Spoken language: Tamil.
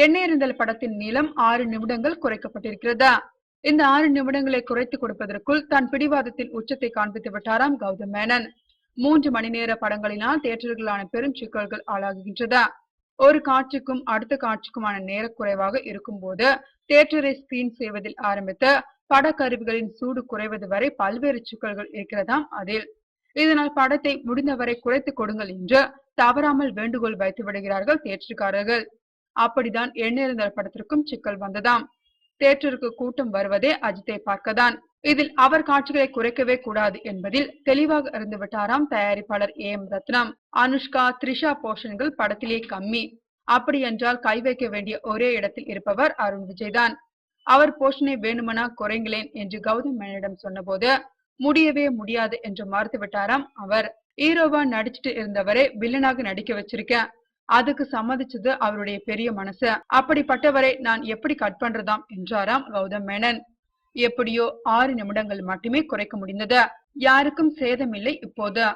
எண்ணெயறிந்தல் படத்தின் நீளம் 6 நிமிடங்கள் குறைக்கப்பட்டிருக்கிறது. இந்த 6 நிமிடங்களை குறைத்து கொடுப்பதற்குள் தன் பிடிவாதத்தின் உச்சத்தை காண்பித்து விட்டாராம் கௌதம் மேனன். 3 மணி நேர படங்களினால் தியேட்டர்களான பெரும் சிக்கல்கள் ஆளாகின்றது. ஒரு காட்சிக்கும் அடுத்த காட்சிக்குமான நேர குறைவாக இருக்கும் போது தியேட்டரை ஸ்கிரீன் செய்வதில் ஆரம்பித்து படக்கருவிகளின் சூடு குறைவது வரை பல்வேறு சிக்கல்கள் இருக்கிறதாம் அதில். இதனால் படத்தை முடிந்தவரை குறைத்து கொடுங்கள் என்று தவறாமல் வேண்டுகோள் வைத்து விடுகிறார்கள் தியேட்டர்காரர்கள். அப்படிதான் எண்ணெயறிந்தல் படத்திற்கும் சிக்கல் வந்ததாம். தியேட்டருக்கு கூட்டம் வருவதே அஜித்தை பார்க்கத்தான். இதில் அவர் காட்சிகளை குறைக்கவே கூடாது என்பதில் தெளிவாக இருந்து விட்டாராம் தயாரிப்பாளர் AM ரத்னம். அனுஷ்கா, த்ரிஷா போர்ஷன்கள் படத்திலே கம்மி. அப்படி என்றால் கை வைக்க வேண்டிய ஒரே இடத்தில் இருப்பவர் அருண் விஜய் தான். அவர் போர்ஷனை வேணுமனா குறைங்களேன் என்று கௌதம் மேனனிடம் சொன்னபோது முடியவே முடியாது என்று மறுத்து விட்டாராம் அவர். ஹீரோவா நடிச்சிட்டு இருந்தவரை வில்லனாக நடிக்க வச்சிருக்கேன். அதுக்கு சம்மதிச்சது அவருடைய பெரிய மனசு. அப்படிப்பட்டவரை நான் எப்படி கட் பண்றதாம் என்றாராம் கௌதம் மேனன். எப்படியோ 6 நிமிடங்கள் மட்டுமே குறைக்க முடிந்தது. யாருக்கும் சேதமில்லை இப்போது.